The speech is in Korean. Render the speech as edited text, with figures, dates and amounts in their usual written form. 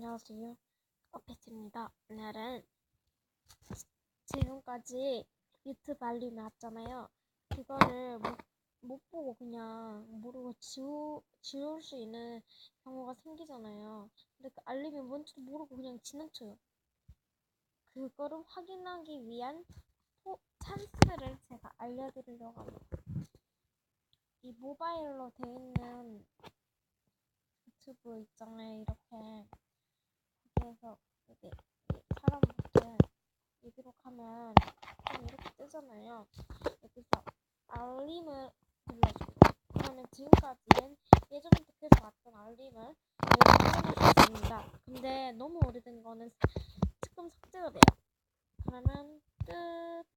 안녕하세요. 어피스입니다. 오늘은 지금까지 유튜브 알림 나왔잖아요. 그거를 못 보고 그냥 모르고 지울 수 있는 경우가 생기잖아요. 근데 그 알림이 뭔지도 모르고 그냥 지나쳐요. 그거를 확인하기 위한 찬스를 제가 알려드리려고 합니다. 이 모바일로 돼 있는 유튜브 있잖아요. 이렇게 거기에서 이게 사람한테 얘기로 하면 이렇게 뜨잖아요. 여기서 알림을 눌러줘요. 그러면 지금까지는 예전부터 계속 왔던 알림을 확인할 수 있습니다. 근데 너무 오래된 거는 지금 삭제가 돼요. 그러면 끝.